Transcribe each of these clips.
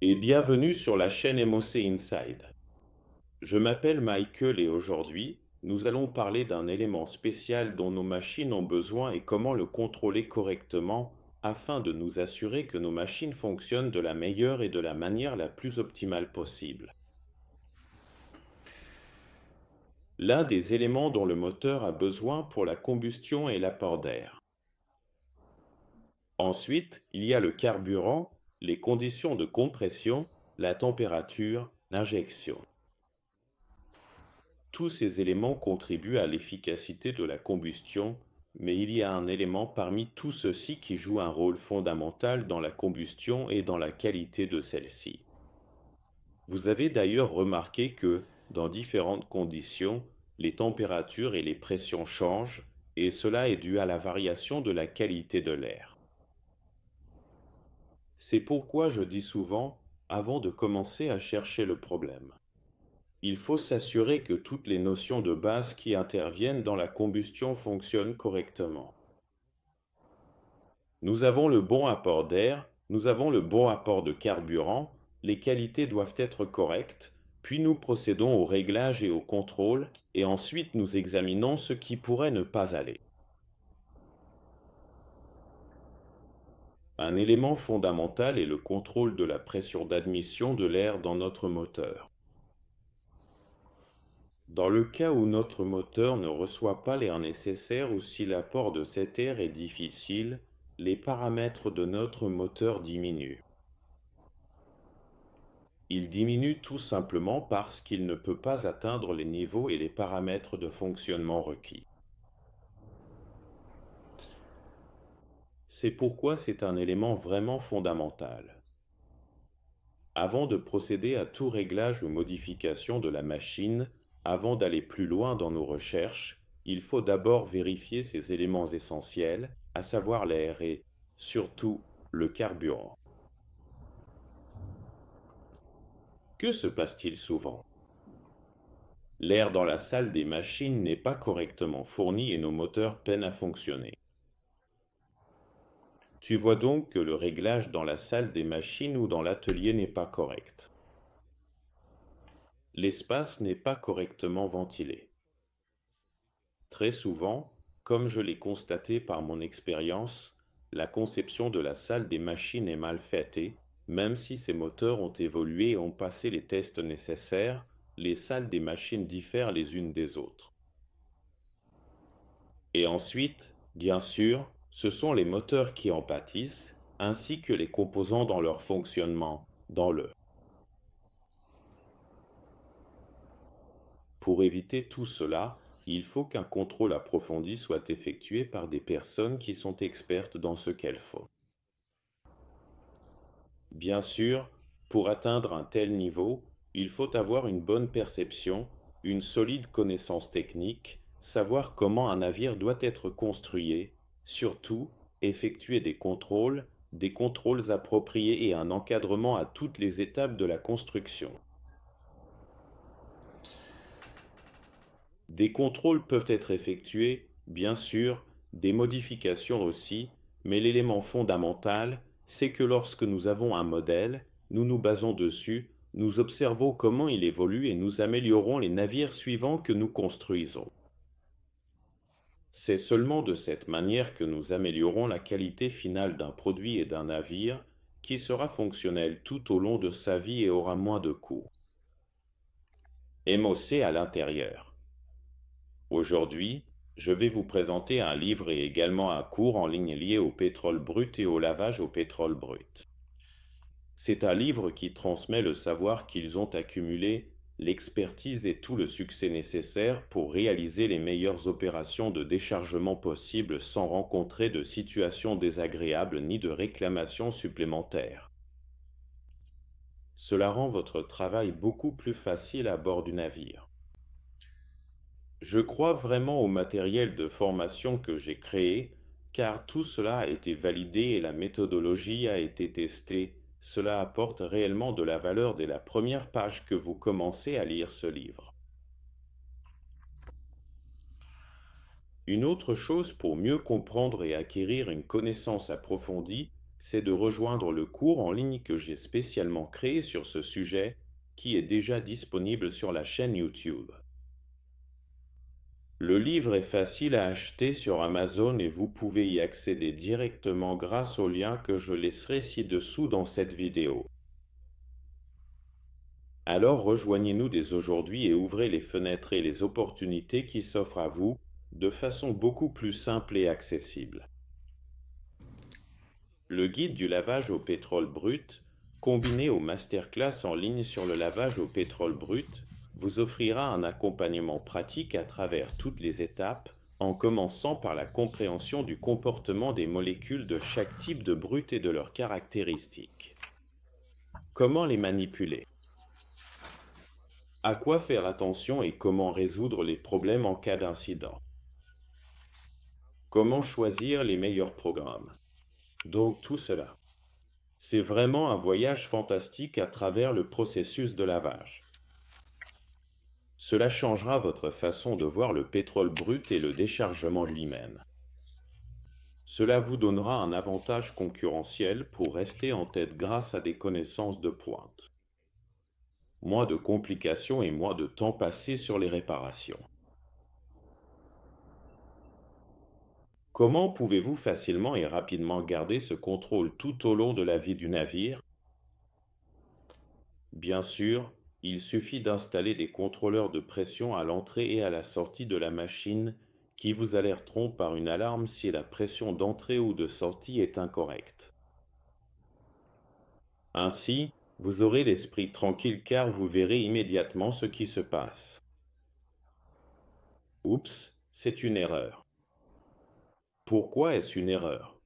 Et bienvenue sur la chaîne MOC Inside. Je m'appelle Michael et aujourd'hui, nous allons parler d'un élément spécial dont nos machines ont besoin et comment le contrôler correctement afin de nous assurer que nos machines fonctionnent de la meilleure et de la manière la plus optimale possible. L'un des éléments dont le moteur a besoin pour la combustion est l'apport d'air. Ensuite, il y a le carburant, les conditions de compression, la température, l'injection. Tous ces éléments contribuent à l'efficacité de la combustion, mais il y a un élément parmi tous ceux-ci qui joue un rôle fondamental dans la combustion et dans la qualité de celle-ci. Vous avez d'ailleurs remarqué que, dans différentes conditions, les températures et les pressions changent, et cela est dû à la variation de la qualité de l'air. C'est pourquoi je dis souvent, avant de commencer à chercher le problème, il faut s'assurer que toutes les notions de base qui interviennent dans la combustion fonctionnent correctement. Nous avons le bon apport d'air, nous avons le bon apport de carburant, les qualités doivent être correctes, puis nous procédons au réglage et au contrôle, et ensuite nous examinons ce qui pourrait ne pas aller. Un élément fondamental est le contrôle de la pression d'admission de l'air dans notre moteur. Dans le cas où notre moteur ne reçoit pas l'air nécessaire ou si l'apport de cet air est difficile, les paramètres de notre moteur diminuent. Il diminue tout simplement parce qu'il ne peut pas atteindre les niveaux et les paramètres de fonctionnement requis. C'est pourquoi c'est un élément vraiment fondamental. Avant de procéder à tout réglage ou modification de la machine, avant d'aller plus loin dans nos recherches, il faut d'abord vérifier ces éléments essentiels, à savoir l'air et, surtout, le carburant. Que se passe-t-il souvent? L'air dans la salle des machines n'est pas correctement fourni et nos moteurs peinent à fonctionner. Tu vois donc que le réglage dans la salle des machines ou dans l'atelier n'est pas correct. L'espace n'est pas correctement ventilé. Très souvent, comme je l'ai constaté par mon expérience, la conception de la salle des machines est mal faite et, même si ces moteurs ont évolué et ont passé les tests nécessaires, les salles des machines diffèrent les unes des autres. Et ensuite, bien sûr, ce sont les moteurs qui en pâtissent, ainsi que les composants dans leur fonctionnement, dans le. Pour éviter tout cela, il faut qu'un contrôle approfondi soit effectué par des personnes qui sont expertes dans ce qu'elles font. Bien sûr, pour atteindre un tel niveau, il faut avoir une bonne perception, une solide connaissance technique, savoir comment un navire doit être construit, surtout effectuer des contrôles appropriés et un encadrement à toutes les étapes de la construction. Des contrôles peuvent être effectués, bien sûr, des modifications aussi, mais l'élément fondamental, c'est que lorsque nous avons un modèle, nous nous basons dessus, nous observons comment il évolue et nous améliorons les navires suivants que nous construisons. C'est seulement de cette manière que nous améliorons la qualité finale d'un produit et d'un navire qui sera fonctionnel tout au long de sa vie et aura moins de coûts. MOC à l'intérieur. Aujourd'hui, je vais vous présenter un livre et également un cours en ligne lié au pétrole brut et au lavage au pétrole brut. C'est un livre qui transmet le savoir qu'ils ont accumulé, l'expertise et tout le succès nécessaire pour réaliser les meilleures opérations de déchargement possibles sans rencontrer de situations désagréables ni de réclamations supplémentaires. Cela rend votre travail beaucoup plus facile à bord du navire. Je crois vraiment au matériel de formation que j'ai créé, car tout cela a été validé et la méthodologie a été testée. Cela apporte réellement de la valeur dès la première page que vous commencez à lire ce livre. Une autre chose pour mieux comprendre et acquérir une connaissance approfondie, c'est de rejoindre le cours en ligne que j'ai spécialement créé sur ce sujet, qui est déjà disponible sur la chaîne YouTube. Le livre est facile à acheter sur Amazon et vous pouvez y accéder directement grâce au lien que je laisserai ci-dessous dans cette vidéo. Alors rejoignez-nous dès aujourd'hui et ouvrez les fenêtres et les opportunités qui s'offrent à vous de façon beaucoup plus simple et accessible. Le guide du lavage au pétrole brut, combiné aux masterclass en ligne sur le lavage au pétrole brut, vous offrira un accompagnement pratique à travers toutes les étapes, en commençant par la compréhension du comportement des molécules de chaque type de brut et de leurs caractéristiques. Comment les manipuler? À quoi faire attention et comment résoudre les problèmes en cas d'incident? Comment choisir les meilleurs programmes? Donc tout cela. C'est vraiment un voyage fantastique à travers le processus de lavage. Cela changera votre façon de voir le pétrole brut et le déchargement lui-même. Cela vous donnera un avantage concurrentiel pour rester en tête grâce à des connaissances de pointe. Moins de complications et moins de temps passé sur les réparations. Comment pouvez-vous facilement et rapidement garder ce contrôle tout au long de la vie du navire? Bien sûr, il suffit d'installer des contrôleurs de pression à l'entrée et à la sortie de la machine qui vous alerteront par une alarme si la pression d'entrée ou de sortie est incorrecte. Ainsi, vous aurez l'esprit tranquille car vous verrez immédiatement ce qui se passe. Oups, c'est une erreur. Pourquoi est-ce une erreur?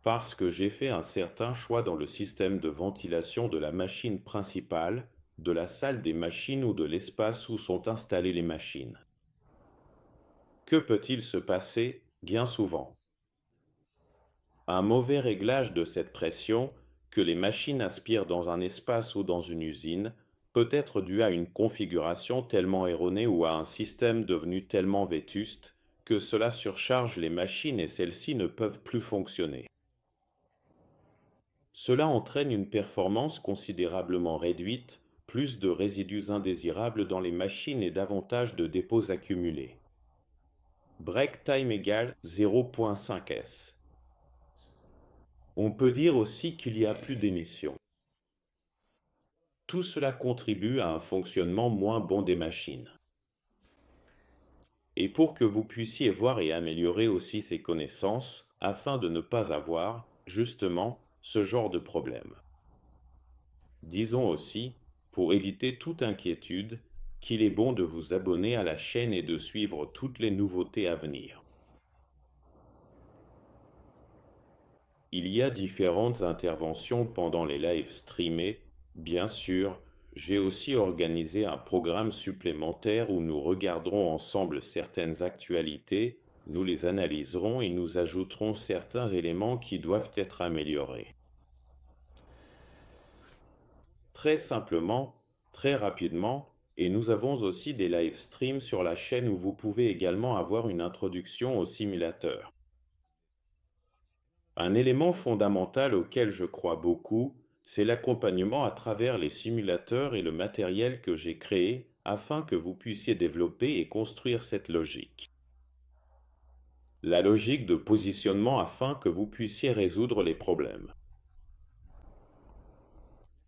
Parce que j'ai fait un certain choix dans le système de ventilation de la machine principale, de la salle des machines ou de l'espace où sont installées les machines. Que peut-il se passer, bien souvent? Un mauvais réglage de cette pression, que les machines aspirent dans un espace ou dans une usine, peut être dû à une configuration tellement erronée ou à un système devenu tellement vétuste, que cela surcharge les machines et celles-ci ne peuvent plus fonctionner. Cela entraîne une performance considérablement réduite, plus de résidus indésirables dans les machines et davantage de dépôts accumulés. Break time égale 0,5 S. On peut dire aussi qu'il y a plus d'émissions. Tout cela contribue à un fonctionnement moins bon des machines. Et pour que vous puissiez voir et améliorer aussi ces connaissances, afin de ne pas avoir, justement, ce genre de problème. Disons aussi, pour éviter toute inquiétude, qu'il est bon de vous abonner à la chaîne et de suivre toutes les nouveautés à venir. Il y a différentes interventions pendant les lives streamés. Bien sûr, j'ai aussi organisé un programme supplémentaire où nous regarderons ensemble certaines actualités, nous les analyserons et nous ajouterons certains éléments qui doivent être améliorés. Très simplement, très rapidement, et nous avons aussi des live streams sur la chaîne où vous pouvez également avoir une introduction au simulateur. Un élément fondamental auquel je crois beaucoup, c'est l'accompagnement à travers les simulateurs et le matériel que j'ai créé afin que vous puissiez développer et construire cette logique. La logique de positionnement afin que vous puissiez résoudre les problèmes.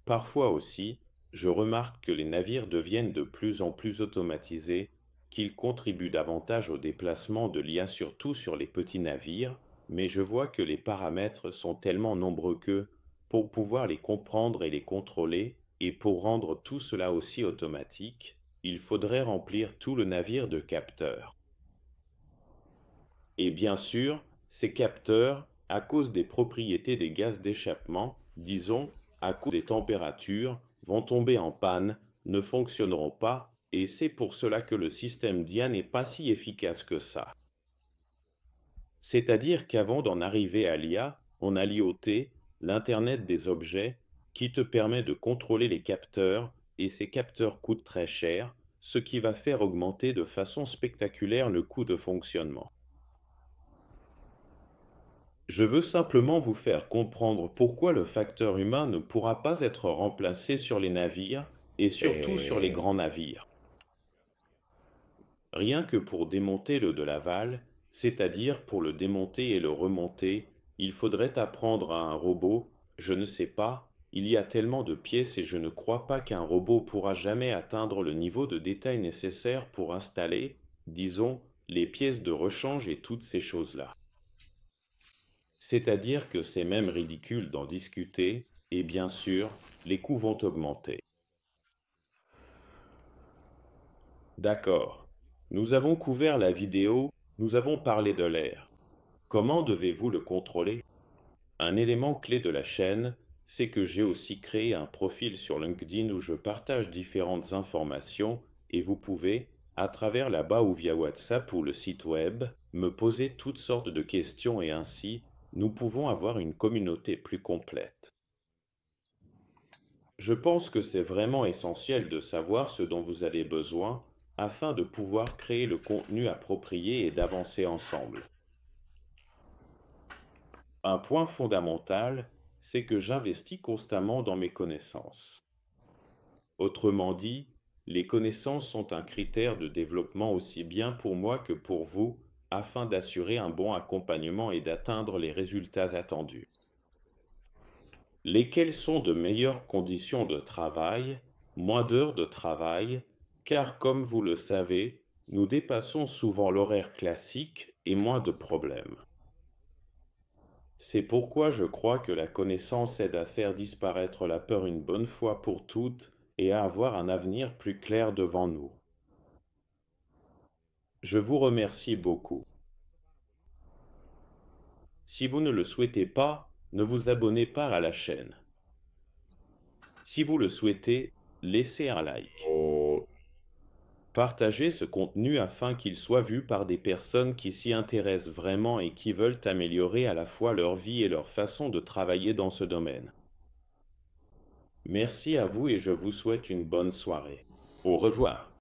Parfois aussi, je remarque que les navires deviennent de plus en plus automatisés, qu'ils contribuent davantage au déplacement de l'IA surtout sur les petits navires, mais je vois que les paramètres sont tellement nombreux que, pour pouvoir les comprendre et les contrôler, et pour rendre tout cela aussi automatique, il faudrait remplir tout le navire de capteurs. Et bien sûr, ces capteurs, à cause des propriétés des gaz d'échappement, disons, à cause des températures, vont tomber en panne, ne fonctionneront pas, et c'est pour cela que le système d'IA n'est pas si efficace que ça. C'est-à-dire qu'avant d'en arriver à l'IA, on a l'IoT, l'Internet des objets, qui te permet de contrôler les capteurs, et ces capteurs coûtent très cher, ce qui va faire augmenter de façon spectaculaire le coût de fonctionnement. Je veux simplement vous faire comprendre pourquoi le facteur humain ne pourra pas être remplacé sur les navires et surtout sur les Eh, grands navires. Rien que pour démonter le de Laval, c'est-à-dire pour le démonter et le remonter, il faudrait apprendre à un robot, je ne sais pas, il y a tellement de pièces et je ne crois pas qu'un robot pourra jamais atteindre le niveau de détail nécessaire pour installer, disons, les pièces de rechange et toutes ces choses-là. C'est-à-dire que c'est même ridicule d'en discuter, et bien sûr, les coûts vont augmenter. D'accord. Nous avons couvert la vidéo, nous avons parlé de l'air. Comment devez-vous le contrôler? Un élément clé de la chaîne, c'est que j'ai aussi créé un profil sur LinkedIn où je partage différentes informations et vous pouvez, à travers là-bas ou via WhatsApp ou le site web, me poser toutes sortes de questions et ainsi, nous pouvons avoir une communauté plus complète. Je pense que c'est vraiment essentiel de savoir ce dont vous avez besoin afin de pouvoir créer le contenu approprié et d'avancer ensemble. Un point fondamental, c'est que j'investis constamment dans mes connaissances. Autrement dit, les connaissances sont un critère de développement aussi bien pour moi que pour vous, afin d'assurer un bon accompagnement et d'atteindre les résultats attendus. Lesquelles sont de meilleures conditions de travail, moins d'heures de travail, car comme vous le savez, nous dépassons souvent l'horaire classique et moins de problèmes. C'est pourquoi je crois que la connaissance aide à faire disparaître la peur une bonne fois pour toutes et à avoir un avenir plus clair devant nous. Je vous remercie beaucoup. Si vous ne le souhaitez pas, ne vous abonnez pas à la chaîne. Si vous le souhaitez, laissez un like. oh, Partagez ce contenu afin qu'il soit vu par des personnes qui s'y intéressent vraiment et qui veulent améliorer à la fois leur vie et leur façon de travailler dans ce domaine. Merci à vous et je vous souhaite une bonne soirée. Au revoir.